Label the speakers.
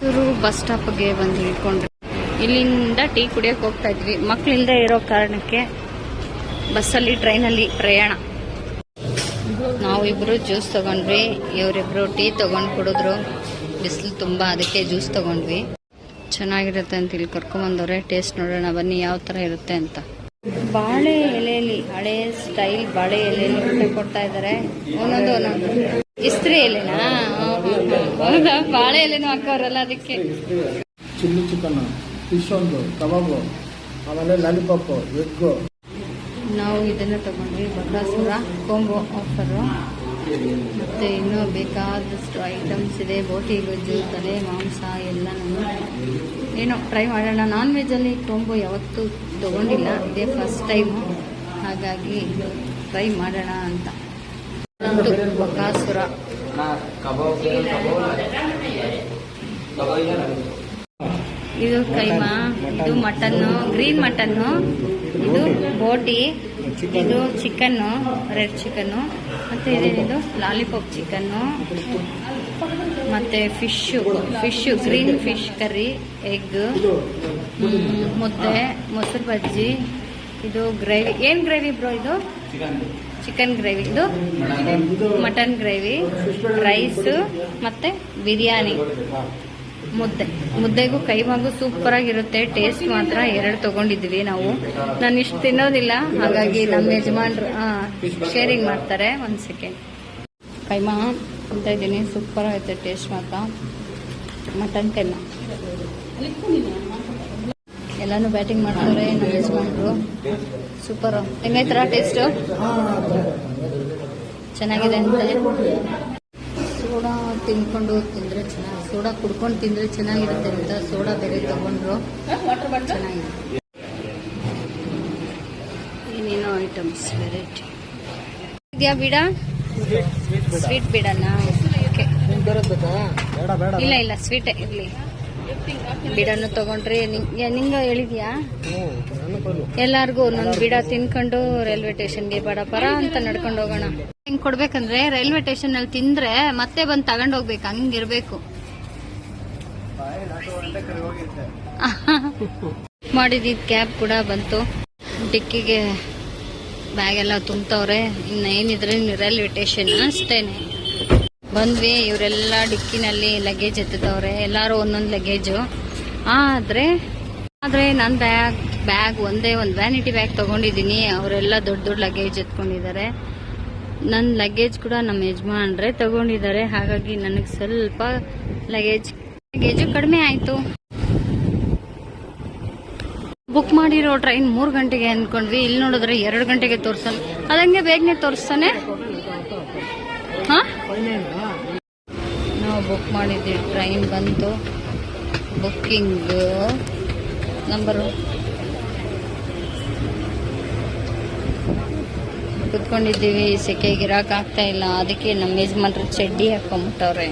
Speaker 1: ಇವರು ಬಸ್ ಸ್ಟಾಪ್ಗೆ ಬಂದು ಇಳ್ಕೊಂಡ್ರಿ. ಇಲ್ಲಿಂದ ಟೀ ಕುಡಿಯೋಕೆ ಹೋಗ್ತಾ ಇದ್ವಿ. ಮಕ್ಕಳಿಂದ ಇರೋ ಕಾರಣಕ್ಕೆ ಬಸ್ಸಲ್ಲಿ ಟ್ರೈನಲ್ಲಿ ಪ್ರಯಾಣ. ನಾವಿಬ್ರು ಜ್ಯೂಸ್ ತಗೊಂಡ್ವಿ, ಇವರಿಬ್ರು ಟೀ ತಗೊಂಡು ಕುಡಿದ್ರು. ಬಿಸಿಲು ತುಂಬಾ, ಅದಕ್ಕೆ ಜ್ಯೂಸ್ ತಗೊಂಡ್ವಿ. ಚೆನ್ನಾಗಿರುತ್ತೆ ಅಂತ ಇಲ್ಲಿ ಕರ್ಕೊಂಬಂದವ್ರೆ. ಟೇಸ್ಟ್ ನೋಡೋಣ ಬನ್ನಿ ಯಾವ ತರ ಇರುತ್ತೆ ಅಂತ. ಬಾಳೆ ಎಲೆಯಲ್ಲಿ, ಹಳೆ ಸ್ಟೈಲ್ ಬಾಳೆ ಎಲೆಯಲ್ಲಿ ಊಟ ಕೊಡ್ತಾ ಇದ್ದಾರೆ. ಒಂದೊಂದು ಇಸ್ತ್ರಿ ಎಲೆನಾ? ಹೌದಾ, ಬಾಳೆ ಎಲೆನೂ ಹಾಕೋರಲ್ಲ ಅದಕ್ಕೆ.
Speaker 2: ಚಿಲ್ಲಿ ಚಿಕನ್, ಫಿಶ್ ಒಂದು, ಕಬಾಬು, ಆಮೇಲೆ ಲಾಲಿಪಾಪ್, ಎಗ್.
Speaker 1: ನಾವು ಇದನ್ನ ತಗೊಂಡ್ವಿ, ಬಕಾಸುರ ಕೊಂಬೋ ಆಫರು. ಮತ್ತೆ ಇನ್ನೂ ಬೇಕಾದಷ್ಟು ಐಟಮ್ಸ್ ಇದೆ. ಬೋಟಿ ಗೊಜ್ಜು, ತಲೆ ಮಾಂಸ ಎಲ್ಲ ಏನೋ ಟ್ರೈ ಮಾಡೋಣ. ನಾನ್ ವೆಜ್ಜಲ್ಲಿ ಕೊಂಬೋ ಯಾವತ್ತೂ ತಗೊಂಡಿಲ್ಲ, ಇದೇ ಫಸ್ಟ್ ಟೈಮು. ಹಾಗಾಗಿ ಟ್ರೈ ಮಾಡೋಣ ಅಂತ. ಬಕಾಸುರ, ಇದು ಕೈಮಾ, ಇದು ಮಟನ್ನು, ಗ್ರೀನ್ ಮಟನ್ನು, ಇದು ಬೋಟಿ, ಇದು ಚಿಕನ್ನು, ರೆಡ್ ಚಿಕನ್ನು, ಮತ್ತೆ ಇದೇನಿದು ಲಾಲಿಪಾಪ್ ಚಿಕನ್ನು, ಮತ್ತೆ fish green fish curry, egg, ಮುದ್ದೆ, ಮೊಸರು ಬಜ್ಜಿ, ಇದು ಗ್ರೇವಿ. ಏನ್ ಗ್ರೇವಿ ಬ್ರೋ ಇದು? Chicken gravy. ಇದು ಮಟನ್ ಗ್ರೇವಿ, ರೈಸ್, ಮತ್ತೆ ಬಿರಿಯಾನಿ, ಮುದ್ದೆಗೂ ಕೈಮಾಗೂ ಸೂಪರ್ ಆಗಿರುತ್ತೆ. ಟೇಸ್ಟ್ ಮಾತ್ರ 2 ತಗೊಂಡಿದ್ವಿ ನಾವು. ನಾನು ಇಷ್ಟು ತಿನ್ನೋದಿಲ್ಲ, ಹಾಗಾಗಿ ನಮ್ಮ ಯಜಮಾನ್ರು ಶೇರಿಂಗ್ ಮಾಡ್ತಾರೆ. 1 ಸೆಕೆಂಡ್. ಕೈಮಾ ಅಂತ ಇದ್ದೀನಿ, ಸೂಪರ್ ಆಗುತ್ತೆ ಟೇಸ್ಟ್ ಮಾತ್ರ. ಮಟನ್ ಕೈಮಾ ಎಲ್ಲಾನು ಬ್ಯಾಟಿಂಗ್ ಮಾಡ್ತಾರೆ ನಮ್ಮ ಯಜಮಾನ್ರು. ಸೂಪರ್. ಹೆಂಗೈತರ ಟೇಸ್ಟು? ಚೆನ್ನಾಗಿದೆ ಅಂತೆ. ಸೋಡಾ ತಿನ್ಕೊಂಡು ತಿಂದರೆ ಚೆನ್ನಾಗಿ, ಸೋಡಾ ಕುಡ್ಕೊಂಡು ತಿಂದರೆ ಚೆನ್ನಾಗಿರುತ್ತೆ ಅಂತ ಸೋಡಾ ಬೇರೆ ತಗೊಂಡ್ರು. ಚೆನ್ನಾಗಿದೆ. ಏನೇನೋ ಐಟಮ್ಸ್ ವೆರೈಟಿ ಇದೆಯಾ? ಬಿಡ ಸ್ವೀಟ್ ಬಿಡಣ್ಣ. ಓಕೆ, ಇಲ್ಲ ಸ್ವೀಟೇ ಇರಲಿ. ಬಿಡನ್ನು ತಗೊಂಡ್ರಿ. ನಿಂಗೆ ಹೇಳಿದ್ಯಾ? ಎಲ್ಲಾರ್ಗು ಒಂದೊಂದು ಬಿಡ ತಿನ್ಕೊಂಡು ರೈಲ್ವೆ ಸ್ಟೇಷನ್ಗೆ ಬಡ ಅಂತ ನಡ್ಕೊಂಡು ಹೋಗೋಣ. ಹಿಂಗ್ ಕೊಡ್ಬೇಕಂದ್ರೆ ರೈಲ್ವೆ ಸ್ಟೇಷನ್ ಅಲ್ಲಿ ತಿಂದ್ರೆ ಮತ್ತೆ ಬಂದು ತಗೊಂಡ್ ಹೋಗ್ಬೇಕು, ಹಂಗಿರ್ಬೇಕು. ಮಾಡಿದ ಕ್ಯಾಬ್ ಕೂಡ ಬಂತು. ಡಿಕ್ಕಿಗೆ ಬ್ಯಾಗ್ ಎಲ್ಲ ತುಂಬತವ್ರೆ. ಇನ್ನೇನಿದ್ರೆ ರೈಲ್ವೆ ಸ್ಟೇಷನ್ ಅಷ್ಟೇನೆ. ಬಂದ್ವಿ. ಇವರೆಲ್ಲ ಡಿಕ್ಕಿನಲ್ಲಿ ಲಗೇಜ್ ಎತ್ತದವ್ರೆ, ಎಲ್ಲಾರು ಒಂದೊಂದು ಲಗೇಜು. ಆದ್ರೆ ನನ್ನ ಬ್ಯಾಗ್ ಒಂದೇ ಒಂದು ವ್ಯಾನಿಟಿ ಬ್ಯಾಗ್ ತಗೊಂಡಿದ್ದೀನಿ. ಅವರೆಲ್ಲ ದೊಡ್ಡ ಲಗೇಜ್ ಎತ್ಕೊಂಡಿದ್ದಾರೆ. ನನ್ನ ಲಗೇಜ್ ಕೂಡ ನಮ್ಮ ಯಜಮಾನ್ರೆ ತಗೊಂಡಿದ್ದಾರೆ. ಹಾಗಾಗಿ ನನಗೆ ಸ್ವಲ್ಪ ಲಗೇಜು ಕಡಿಮೆ ಆಯ್ತು. ಬುಕ್ ಮಾಡಿರೋ ಟ್ರೈನ್ 3 ಗಂಟೆಗೆ ಅನ್ಕೊಂಡ್ವಿ. ಇಲ್ಲಿ ನೋಡಿದ್ರೆ 2 ಗಂಟೆಗೆ ತೋರ್ಸಲ್ಲ. ಅದಂಗೆ ಬೇಗನೆ ತೋರಿಸ್ತಾನೆ. ನಾವು ಬುಕ್ ಮಾಡಿದ್ವಿ, ಟ್ರೈನ್ ಬಂತು. Booking number ಕುತ್ಕೊಂಡಿದ್ದೀವಿ. ಸೆಕೆಗೆ ಇರಕ್ಕಾಗ್ತಾ ಇಲ್ಲ, ಅದಕ್ಕೆ ನಮ್ಮ ಯಜಮಾನ್ರು ಚಡ್ಡಿ ಹಾಕೊಂಡ್ಬಿಟ್ಟವ್ರೆ.